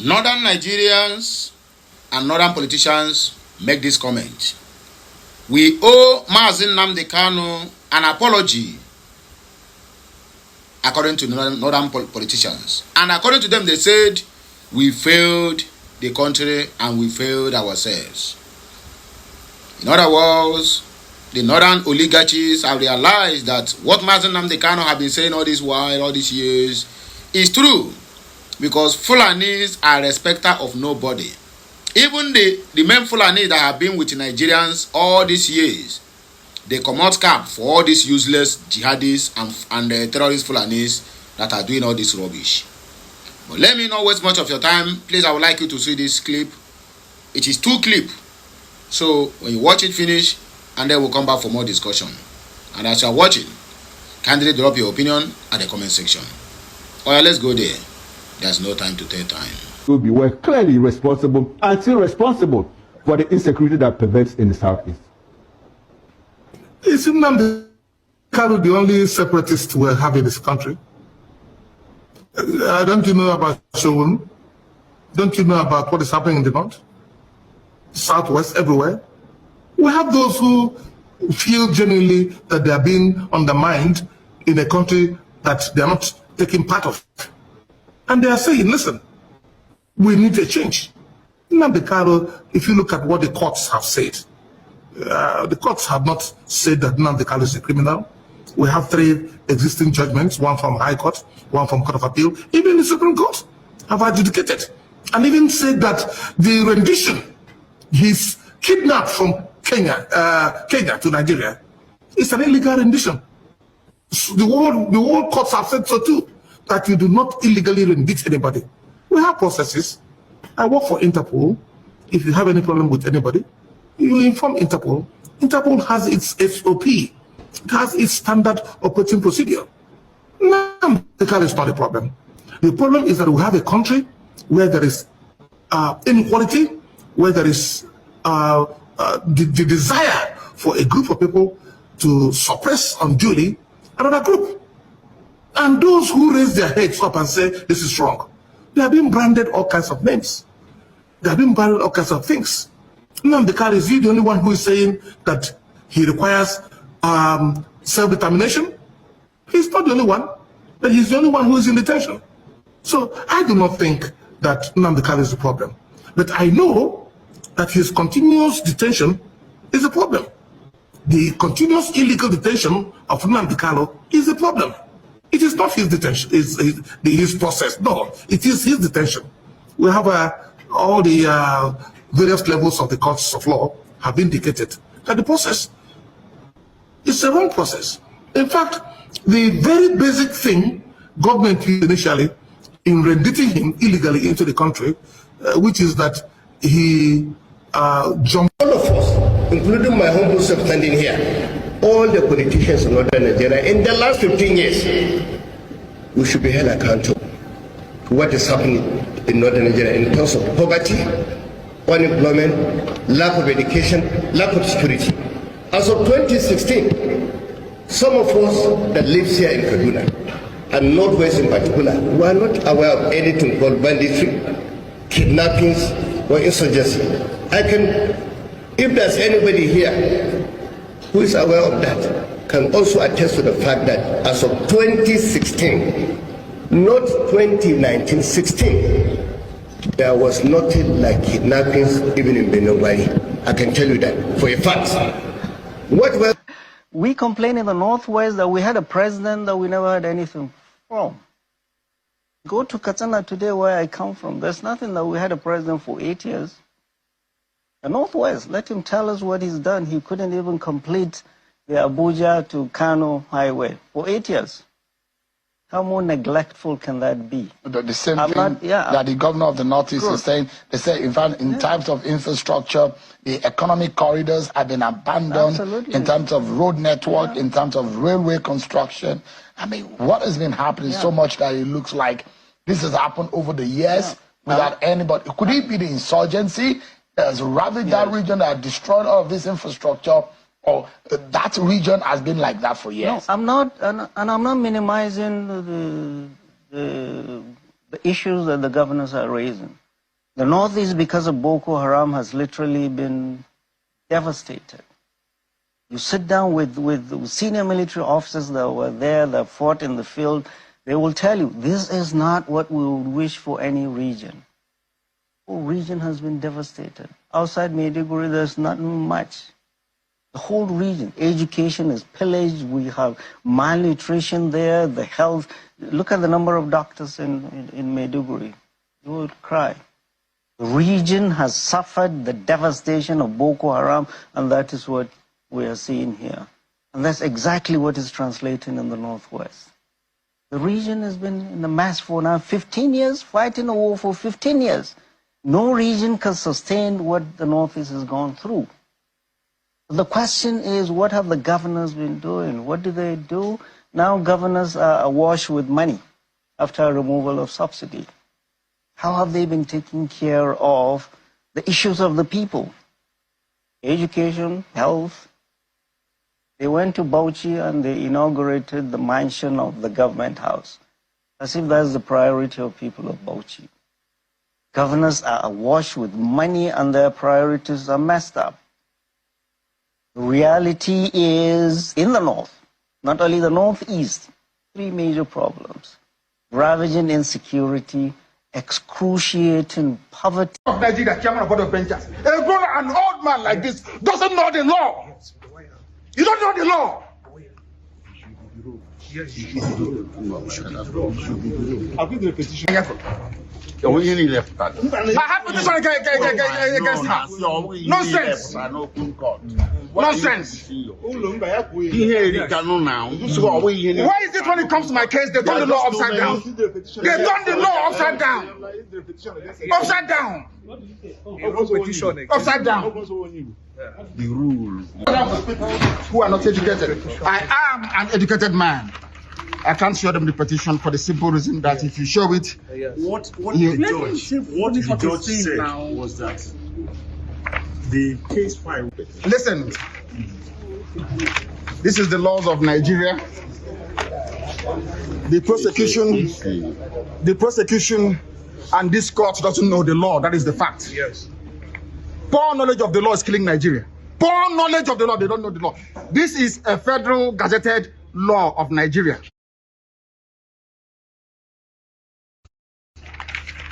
Northern Nigerians and northern politicians make this comment. We owe Mazi Nnamdi Kanu an apology, according to northern politicians. And according to them, they said, we failed the country and we failed ourselves. In other words, the northern oligarchies have realized that what Mazi Nnamdi Kanu have been saying all this while, all these years, is true. Because Fulanis are respecter of nobody. Even the men Fulani that have been with Nigerians all these years, they come out cap for all these useless jihadists and terrorist Fulanis that are doing all this rubbish. But let me not waste much of your time. Please, I would like you to see this clip. It is 2 clips. So when you watch it finish, and then we'll come back for more discussion. And as you are watching, kindly drop your opinion at the comment section. Alright, let's go there. There's no time to take time. We were clearly responsible and still responsible for the insecurity that prevails in the southeast. Is Nnamdi Kanu the only separatist we have in this country? Don't you know about Showun? Don't you know about what is happening in the north, southwest, everywhere? We have those who feel genuinely that they are being undermined in a country that they are not taking part of. And they are saying, listen, we need a change. Nnamdi Kanu, if you look at what the courts have said, the courts have not said that Nnamdi Kanu is a criminal. We have 3 existing judgments, one from High Court, one from Court of Appeal. Even the Supreme Court have adjudicated and even said that the rendition, his kidnapped from Kenya to Nigeria, is an illegal rendition. So the world courts have said so too, that you do not illegally rendict anybody. We have processes. I work for Interpol. If you have any problem with anybody, you inform Interpol. Interpol has its SOP. It has its standard operating procedure. Nnamdi Kanu is not a problem. The problem is that we have a country where there is inequality, where there is the desire for a group of people to suppress unduly another group. And those who raise their heads up and say, this is wrong, they are being branded all kinds of names. They are being branded all kinds of things. Nnamdi Kanu, is he the only one who is saying that he requires self-determination? He's not the only one, but he's the only one who is in detention. So I do not think that Nnamdi Kanu is the problem. But I know that his continuous detention is a problem. The continuous illegal detention of Nnamdi Kanu is a problem. It is not his detention, his process. No, it is his detention. We have all the various levels of the courts of law have indicated that the process is a wrong process. In fact, the very basic thing government did initially in renditing him illegally into the country, which is that he jumped. All of us, including my humble self standing here, all the politicians in northern Nigeria in the last 15 years, we should be held accountable to what is happening in northern Nigeria in terms of poverty, unemployment, lack of education, lack of security. As of 2016, some of us that live here in Kaduna, and Northwest in particular, were not aware of anything called banditry, kidnappings, or insurgency. If there's anybody here who is aware of that, can also attest to the fact that as of 2016, not 2019, 16, there was nothing like kidnappings even in Benogwari. I can tell you that for a fact. We complain in the Northwest that we had a president that we never had anything from. Go to Katana today where I come from. There's nothing that we had a president for 8 years. The Northwest, let him tell us what he's done. He couldn't even complete the Abuja to Kano highway for 8 years. How more neglectful can that be? The same thing that the governor of the Northeast is saying. They say, in fact, in terms of infrastructure, the economic corridors have been abandoned. Absolutely. In terms of road network, in terms of railway construction. I mean, what has been happening so much that it looks like this has happened over the years without anybody. Could it be the insurgency that has ravaged that region, that has destroyed all of this infrastructure? Or that region has been like that for years? No, I'm not, and I'm not minimizing the issues that the governors are raising. The Northeast, because of Boko Haram, has literally been devastated. You sit down with senior military officers that were there, that fought in the field, they will tell you, this is not what we would wish for any region. The whole region has been devastated. Outside Maiduguri, there's not much. The whole region, education is pillaged, we have malnutrition there, the health. Look at the number of doctors in Maiduguri. You would cry. The region has suffered the devastation of Boko Haram, and that is what we are seeing here. And that's exactly what is translating in the Northwest. The region has been in a mess for now 15 years, fighting a war for 15 years. No region can sustain what the Northeast has gone through. The question is, what have the governors been doing? What do they do? Now governors are awash with money after removal of subsidy. How have they been taking care of the issues of the people? Education, health. They went to Bauchi and they inaugurated the mansion of the government house, as if that's the priority of people of Bauchi. Governors are awash with money and their priorities are messed up. The reality is, in the north, not only the northeast, three major problems: ravaging insecurity, excruciating poverty. Of Nigeria, chairman of board of benchers. An old man like this doesn't know the law. You don't know the law. I'll give the petition. I have petition against her. Nonsense. Nonsense. Why is it when it comes to my case, they turn the law upside down? They turn the law upside down. Upside down. Upside down. The rules. Who are not educated. I am an educated man. I can't show them the petition for the simple reason that if you show it, what the judge said was that the case file. Listen, this is the laws of Nigeria. The prosecution, and this court doesn't know the law. That is the fact. Yes. Poor knowledge of the law is killing Nigeria. Poor knowledge of the law, they don't know the law. This is a federal gazetted law of Nigeria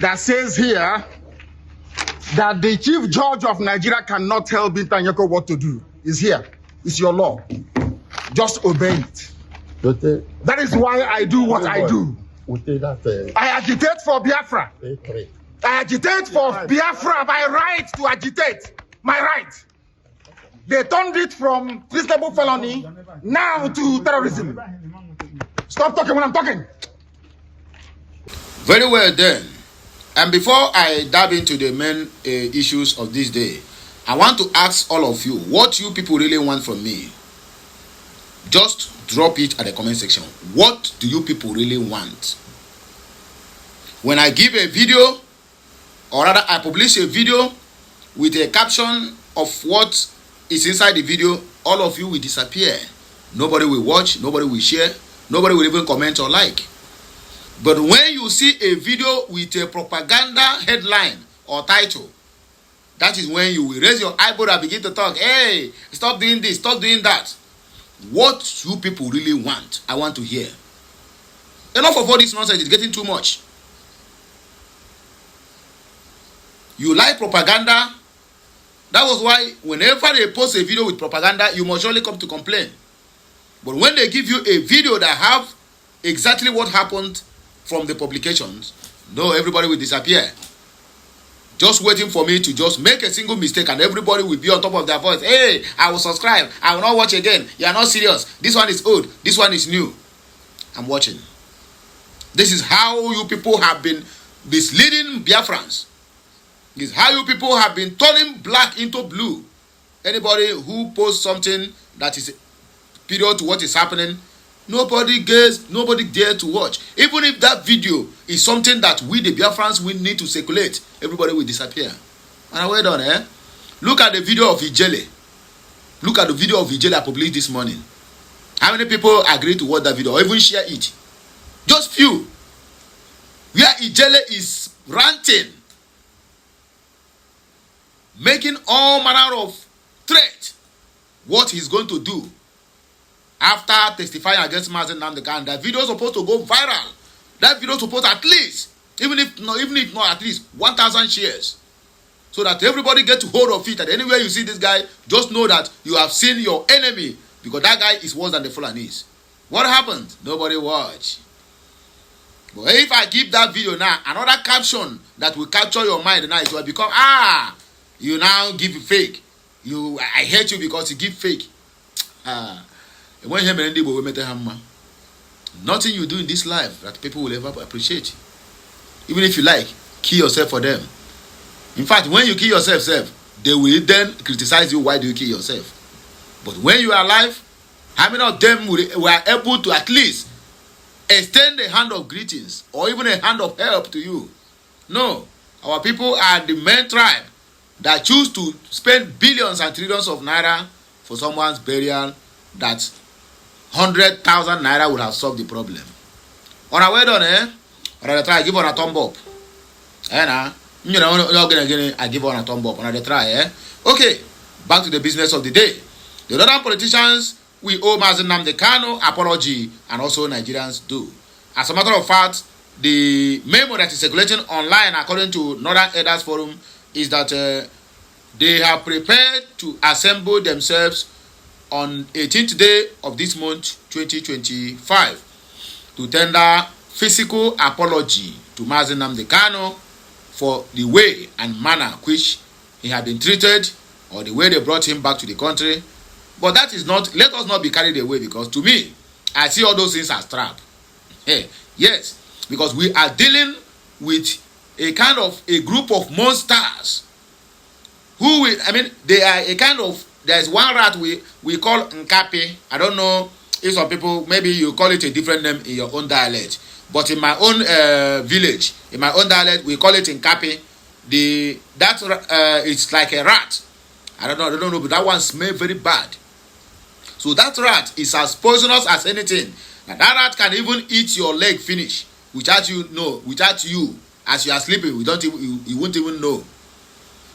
that says here that the chief judge of Nigeria cannot tell Binta Nyeko what to do. It's here. It's your law. Just obey it. That is why I do what I do. I agitate for Biafra. I agitate for Biafra by right to agitate. My right. They turned it from treasonable felony now to terrorism. Stop talking when I'm talking. Very well then. And before I dive into the main issues of this day, I want to ask all of you what you people really want from me. Just drop it at the comment section. What do you people really want? When I give a video, or rather I publish a video with a caption of what is inside the video, all of you will disappear. Nobody will watch, nobody will share, nobody will even comment or like. But when you see a video with a propaganda headline or title, that is when you will raise your eyebrow and begin to talk. Hey, stop doing this, stop doing that. What you people really want, I want to hear. Enough of all this nonsense, it's getting too much. You like propaganda. That was why whenever they post a video with propaganda, you must surely come to complain. But when they give you a video that have exactly what happened from the publications, no, everybody will disappear. Just waiting for me to just make a single mistake and everybody will be on top of their voice. Hey, I will subscribe. I will not watch again. You are not serious. This one is old. This one is new. I'm watching. This is how you people have been misleading Biafrans. This is how you people have been turning black into blue. Anybody who posts something that is period to what is happening, nobody dare to watch. Even if that video is something that we the Biafrans will need to circulate, everybody will disappear. And well done, eh? Look at the video of Ijele. Look at the video of Ijele I published this morning. How many people agree to watch that video or even share it? Just few. Where Ijele is ranting making all manner of threat what he's going to do after testifying against Mazi Nnamdi Kanu. That video is supposed to go viral. That video is supposed to at least, even if not at least 1,000 shares, so that everybody get to hold of it. And anywhere you see this guy, just know that you have seen your enemy, because that guy is worse than the Fulanis. What happened? Nobody watch. But if I keep that video now, another caption that will capture your mind now is will become, you now give fake. I hate you because you give fake. Nothing you do in this life that people will ever appreciate. Even if you like, kill yourself for them. In fact, when you kill yourself, they will then criticize you. Why do you kill yourself? But when you are alive, how many of them were able to at least extend a hand of greetings or even a hand of help to you? No. Our people are the main tribe that choose to spend billions and trillions of naira for someone's burial that 100,000 naira would have solved the problem. On our way done, on the try, give on a thumb up. I give on a thumb up. On the try, Okay, back to the business of the day. The northern politicians, we owe Mazi Nnamdi Kanu apology, and also Nigerians do. As a matter of fact, the memo that is circulating online, according to Northern Elders Forum, is that they have prepared to assemble themselves on 18th day of this month, 2025, to tender physical apology to Mazi Nnamdi Kanu for the way and manner which he had been treated, or the way they brought him back to the country. But that is not, let us not be carried away, because to me, I see all those things as trap. Yes, because we are dealing with a kind of a group of monsters who they are a kind of, there's one rat we call Nkapi. I don't know if some people, maybe you call it a different name in your own dialect, but in my own village, in my own dialect, we call it Nkapi. It's like a rat. I don't know, but that one smells very bad. So that rat is as poisonous as anything. Now that rat can even eat your leg finish without you, as you are sleeping. You won't even know,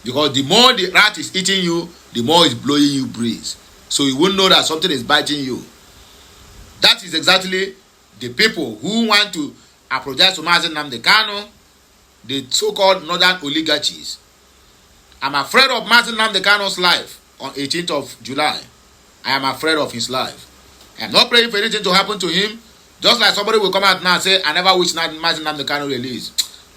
because the more the rat is eating you, the more it's blowing you breeze. So you won't know that something is biting you. That is exactly the people who want to apologize to Mazi Nnamdi Kanu, the so-called northern oligarchies. I'm afraid of Mazi Nnamdi Kanu's life on 18th of July. I am afraid of his life. I am not praying for anything to happen to him. Just like somebody will come out now and say, I never wish Mazi Nnamdi Kanu release.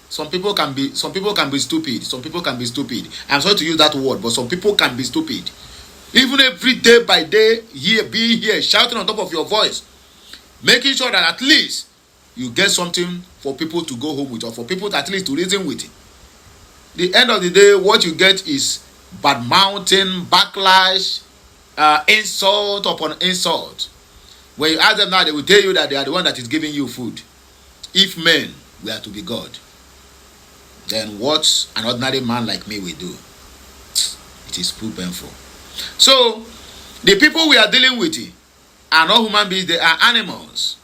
Some people can be stupid. Some people can be stupid. I'm sorry to use that word, but some people can be stupid. Even every day by day, be here, shouting on top of your voice, making sure that at least you get something for people to go home with, or for people to at least to reason with it. The end of the day, what you get is bad mouthing, backlash, insult upon insult. When you ask them now, they will tell you that they are the one that is giving you food. If men were to be God, then what an ordinary man like me will do? It is too painful. So, the people we are dealing with are not human beings, they are animals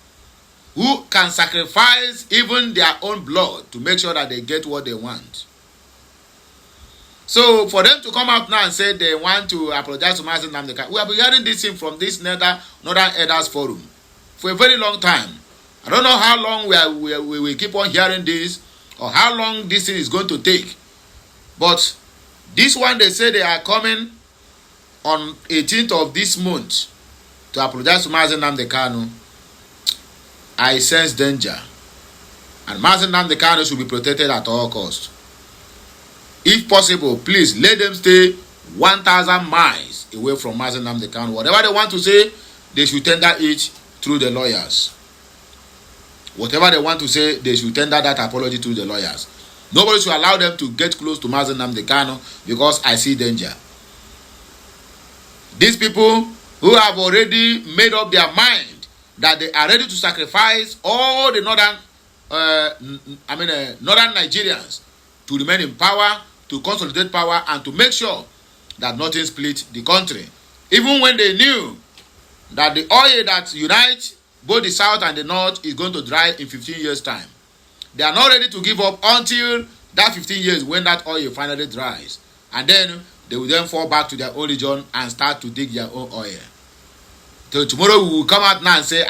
who can sacrifice even their own blood to make sure that they get what they want. So, for them to come out now and say they want to apologize to Mazi Nnamdi Kanu, we have been hearing this thing from this Northern Elders Forum for a very long time. I don't know how long we will keep on hearing this, or how long this thing is going to take. But this one, they say they are coming on 18th of this month to apologize to Mazi Nnamdi Kanu. I sense danger. And Mazi Nnamdi Kanu should be protected at all costs. If possible, please let them stay 1,000 miles away from Mazi Nnamdi Kanu. Whatever they want to say, they should tender it through the lawyers. Whatever they want to say, they should tender that apology to the lawyers. Nobody should allow them to get close to Mazi Nnamdi Kanu, because I see danger. These people who have already made up their mind that they are ready to sacrifice all the northern Nigerians to remain in power, to consolidate power, and to make sure that nothing split the country. Even when they knew that the oil that unites both the south and the north is going to dry in 15 years' time. They are not ready to give up until that 15 years when that oil finally dries. And then they will then fall back to their own religion and start to dig their own oil. So tomorrow we will come out now and say,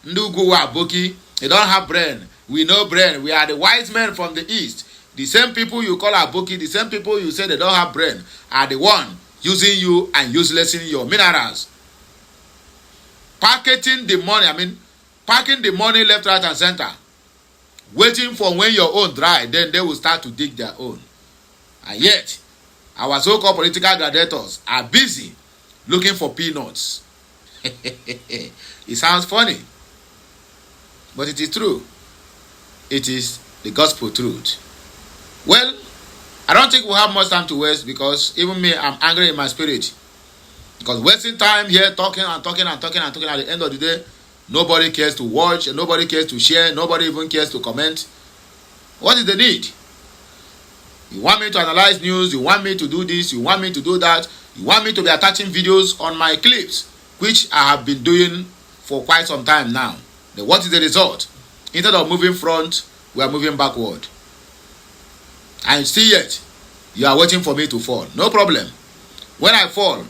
Ndugu wa Boki, they don't have brain. We know brain. We are the wise men from the east. The same people you call Aboki, the same people you say they don't have brain, are the one using you and uselessing your minerals. Packing the money left, right, and center. Waiting for when your own dry, then they will start to dig their own. And yet, our so-called political gladiators are busy looking for peanuts. It sounds funny, but it is true. It is the gospel truth. Well, I don't think we'll have much time to waste, because even me, I'm angry in my spirit. Because wasting time here talking and talking and talking and talking, at the end of the day, nobody cares to watch, and nobody cares to share, nobody even cares to comment. What is the need? You want me to analyze news, you want me to do this, you want me to do that, you want me to be attaching videos on my clips, which I have been doing for quite some time now. Then what is the result? Instead of moving front, we are moving backward. And still yet, you are waiting for me to fall. No problem. When I fall,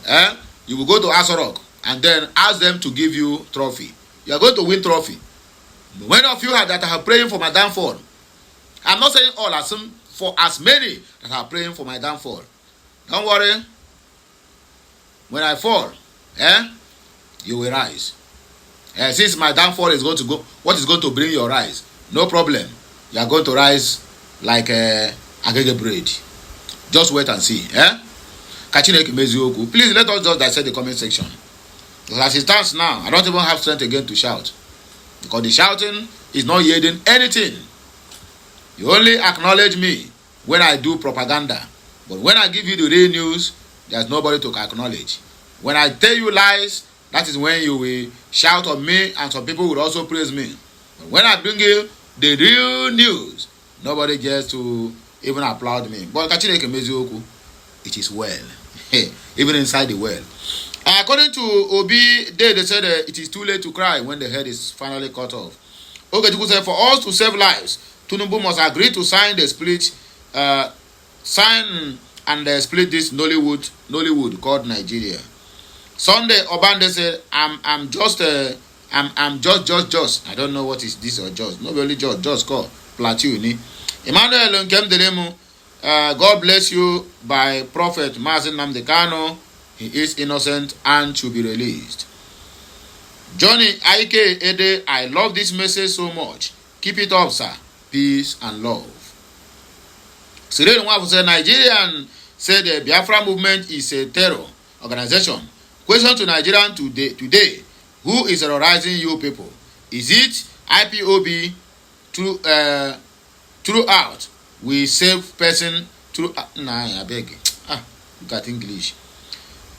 you will go to Asorok and then ask them to give you trophy. You are going to win trophy. Many of you that are praying for my downfall. I'm not saying all, for as many that are praying for my downfall. Don't worry. When I fall, you will rise. Since my downfall is going to go, what is going to bring your rise? No problem. You are going to rise like agege bread. Just wait and see. Please let us just dissect the comment section. Because as it stands now, I don't even have strength again to shout. Because the shouting is not yielding anything. You only acknowledge me when I do propaganda. But when I give you the real news, there's nobody to acknowledge. When I tell you lies, that is when you will shout on me, and some people will also praise me. But when I bring you the real news, nobody gets to even applaud me. But it is well. Even inside the well. According to Obi, they said it is too late to cry when the head is finally cut off. Ogetuku said, for us to save lives, Tinubu must agree to sign the split, split this Nollywood called Nigeria. Sunday, Obande said, I'm just. I don't know what is this or just. Not really just called Plateau. Emmanuel Nkem Delemu, God bless you by Prophet Mazen Namdekano. He is innocent and should be released. Johnny Aike Ede, I love this message so much. Keep it up, sir. Peace and love. Cyril Nwafu said, Nigerian said the Biafra movement is a terror organization. Question to Nigerian today, who is terrorizing you people? Is it IPOB throughout? We save person through. Nah, I beg. Look at English.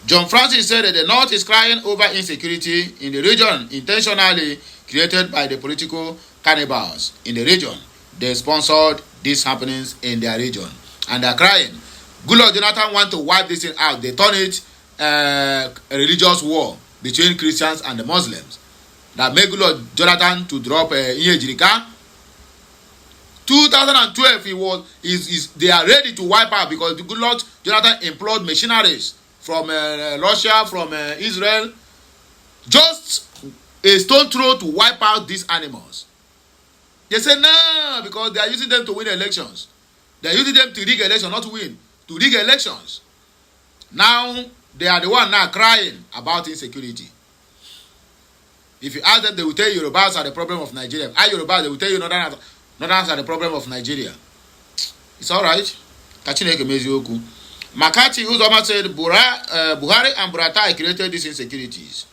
John Francis said that the North is crying over insecurity in the region intentionally created by the political cannibals in the region. They sponsored these happenings in their region. And they're crying. Goodluck Jonathan want to wipe this thing out. They turn it a religious war between Christians and the Muslims. That made Goodluck Jonathan to drop Iyejirika. 2012, they are ready to wipe out because Goodluck Jonathan employed machineries from Russia, from Israel, just a stone throw to wipe out these animals. They say no, because they are using them to win elections. They are using them to rig elections, not to win, to rig elections. Now, they are the one now crying about insecurity. If you ask them, they will tell you Yorubas are the problem of Nigeria. Yorubas, they will tell you Northerners are the problem of Nigeria. It's all right. Kachineke Mezioku. Makati Uzoma said Buhari and Buratai created these insecurities.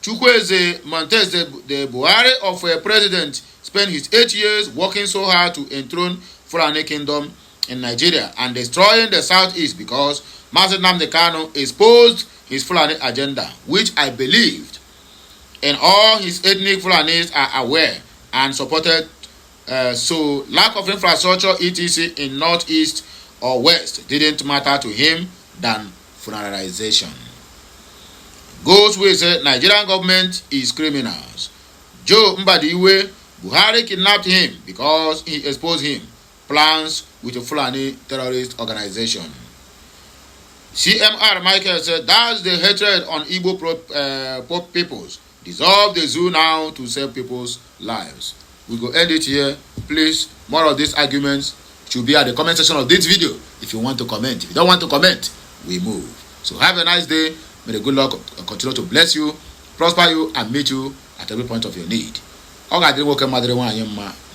Chukwueze Montez, the Buhari of a president, spent his 8 years working so hard to enthrone Fulani Kingdom in Nigeria and destroying the southeast because Mazen Namdekano exposed his Fulani agenda, which I believed and all his ethnic Fulanis are aware and supported. So lack of infrastructure etc. in northeast or west didn't matter to him than funeralization. Goes with the Nigerian government is criminals. Joe Mbadiwe, Buhari kidnapped him because he exposed him plans with a Fulani terrorist organization. CMR Michael said, that's the hatred on Igbo poor peoples. Dissolve the zoo now to save people's lives. We go end it here. Please, more of these arguments should be at the comment section of this video if you want to comment. If you don't want to comment, we move. So have a nice day. May the good Lord continue to bless you, prosper you, and meet you at every point of your need.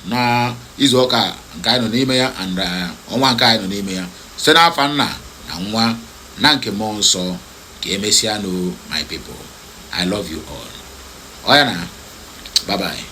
Na izu ụka nke anyị nọ n'ime ya and ọnwa nke anyị nọ n'ime ya site n'afọ nna na nwa na nke mmụọ nsọ ka emesịa no my people. I love you all. Oyana, bye bye.